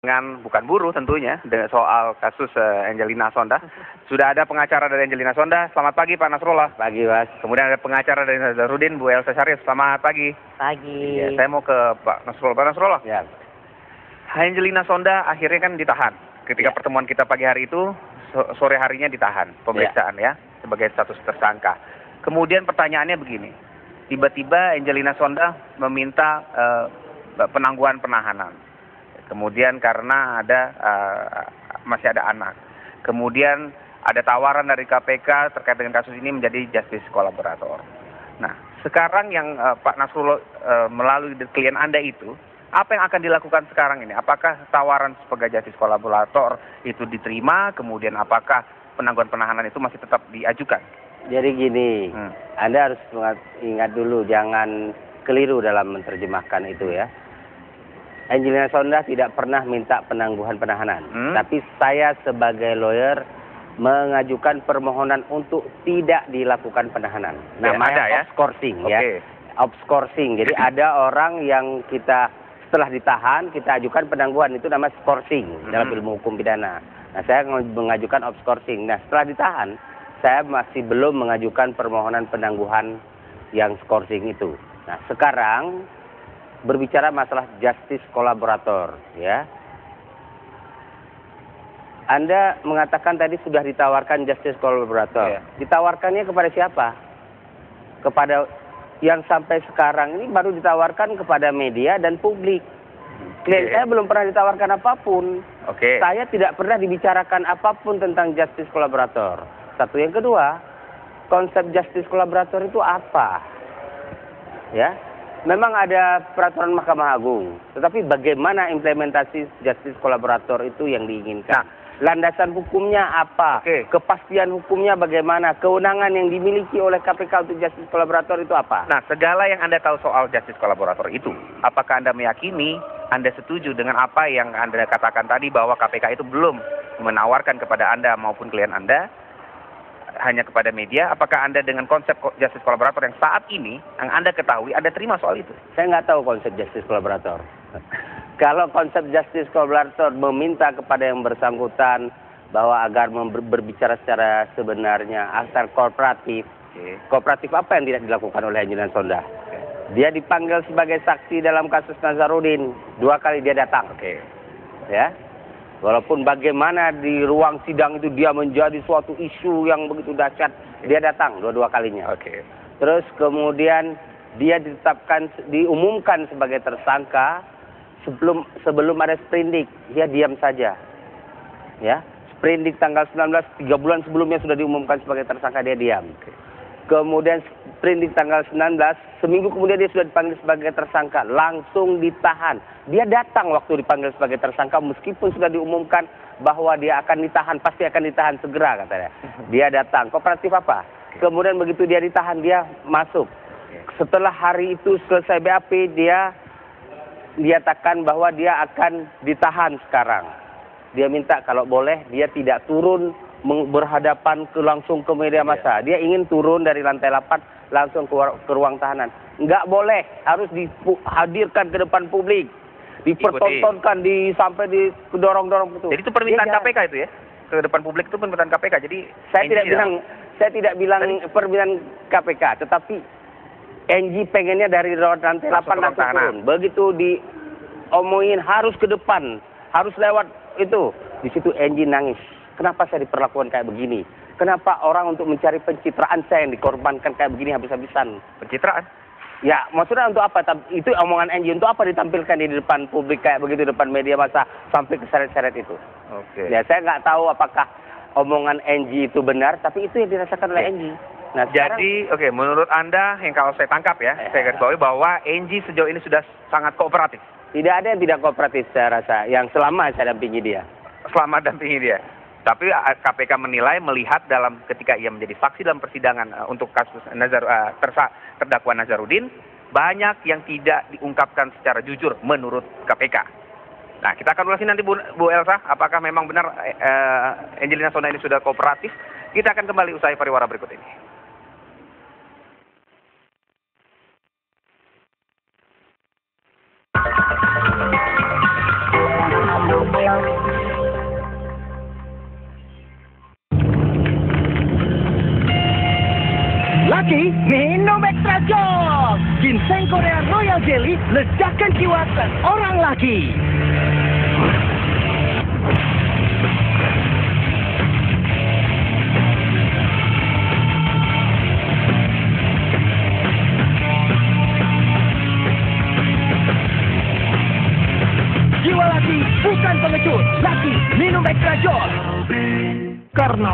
dengan bukan buruh tentunya dengan soal kasus Angelina Sonda. Sudah ada pengacara dari Angelina Sonda. Selamat pagi Pak Nasrullah. Pagi, Mas. Kemudian ada pengacara dari Nazarudin, Bu Elsa Syarif. Selamat pagi. Pagi. Ya, saya mau ke Pak Nasrullah. Pak Nasrullah. Ya. Angelina Sonda akhirnya kan ditahan. Ketika pertemuan kita pagi hari itu, sore harinya ditahan pemeriksaan ya sebagai status tersangka. Kemudian pertanyaannya begini. Tiba-tiba Angelina Sonda meminta penangguhan penahanan. Kemudian karena masih ada anak. Kemudian ada tawaran dari KPK terkait dengan kasus ini menjadi justice kolaborator. Nah, sekarang yang Pak Nasrullah melalui klien Anda itu, apa yang akan dilakukan sekarang ini? Apakah tawaran sebagai justice kolaborator itu diterima? Kemudian apakah penangguhan penahanan itu masih tetap diajukan? Jadi gini, Anda harus ingat dulu, jangan keliru dalam menerjemahkan itu ya. Angelina Sonda tidak pernah minta penangguhan penahanan. Tapi saya sebagai lawyer mengajukan permohonan untuk tidak dilakukan penahanan. Namanya obscoring ya. Obscoring. Jadi ada orang yang kita setelah ditahan, kita ajukan penangguhan, itu namanya scoring dalam ilmu hukum pidana. Nah, saya mengajukan obscoring. Nah, setelah ditahan, saya masih belum mengajukan permohonan penangguhan yang scoring itu. Nah, sekarang berbicara masalah justice kolaborator ya. Anda mengatakan tadi sudah ditawarkan justice kolaborator. Ditawarkannya kepada siapa? Kepada yang sampai sekarang ini baru ditawarkan kepada media dan publik. Klien saya belum pernah ditawarkan apapun. Saya tidak pernah dibicarakan apapun tentang justice kolaborator. Satu. Yang kedua, konsep justice kolaborator itu apa? Ya. Memang ada peraturan Mahkamah Agung, tetapi bagaimana implementasi justice kolaborator itu yang diinginkan? Landasan hukumnya apa? Kepastian hukumnya bagaimana? Kewenangan yang dimiliki oleh KPK untuk justice kolaborator itu apa? Nah, segala yang Anda tahu soal justice kolaborator itu, apakah Anda meyakini, Anda setuju dengan apa yang Anda katakan tadi bahwa KPK itu belum menawarkan kepada Anda maupun klien Anda, hanya kepada media? Apakah Anda dengan konsep justice kolaborator yang saat ini yang Anda ketahui, Anda terima soal itu? Saya nggak tahu konsep justice kolaborator. Kalau konsep justice kolaborator meminta kepada yang bersangkutan bahwa agar berbicara secara sebenarnya asal kooperatif. Kooperatif apa yang tidak dilakukan oleh Angelina Sonda? Dia dipanggil sebagai saksi dalam kasus Nazarudin. 2 kali dia datang. Ya. Walaupun bagaimana di ruang sidang itu dia menjadi suatu isu yang begitu dahsyat, dia datang 2 kalinya. Terus kemudian dia diumumkan sebagai tersangka sebelum ada sprindik, dia diam saja. Ya, sprindik tanggal 19, 3 bulan sebelumnya sudah diumumkan sebagai tersangka, dia diam. Kemudian sprindik tanggal 19, seminggu kemudian dia sudah dipanggil sebagai tersangka, langsung ditahan. Dia datang waktu dipanggil sebagai tersangka meskipun sudah diumumkan bahwa dia akan ditahan, pasti akan ditahan segera katanya. Dia datang. Kooperatif apa? Kemudian begitu dia ditahan, dia masuk. Setelah hari itu selesai BAP, dia dinyatakan bahwa dia akan ditahan sekarang. Dia minta kalau boleh dia tidak turun berhadapan langsung ke media massa. Dia ingin turun dari lantai 8 langsung ke ruang tahanan. Enggak boleh, harus dihadirkan ke depan publik. Dipertontonkan, sampai didorong-dorong itu. Jadi itu permintaan KPK itu ya? Ke depan publik itu permintaan KPK. Jadi saya tidak bilang permintaan KPK, tetapi NG pengennya dari lantai 8 langsung turun. Begitu diomongin harus ke depan, harus lewat itu. Di situ NG nangis. Kenapa saya diperlakukan kayak begini? Kenapa orang untuk mencari pencitraan saya yang dikorbankan kayak begini habis-habisan? Pencitraan? Ya, maksudnya untuk apa? Itu omongan NG untuk apa ditampilkan di depan publik kayak begitu, di depan media massa sampai ke seret-seret itu? Ya, saya nggak tahu apakah omongan NG itu benar, tapi itu yang dirasakan oleh NG. Nah, jadi, menurut Anda, yang kalau saya tangkap ya, saya garis bawahi bahwa NG sejauh ini sudah sangat kooperatif. Tidak ada yang tidak kooperatif saya rasa, yang selama saya dampingi dia. Selama dampingi dia. Tapi KPK menilai, melihat ketika ia menjadi saksi dalam persidangan untuk kasus terdakwa Nazarudin, banyak yang tidak diungkapkan secara jujur menurut KPK. Nah, kita akan ulas nanti Bu Elsa, apakah memang benar Angelina Sonda ini sudah kooperatif? Kita akan kembali usai pariwara berikut ini. Laki, minum Extra Joss. Ginseng Korea Royal Jelly, ledakan jiwa seorang laki. Jiwa laki bukan pengecut. Laki, minum Extra Joss. Karena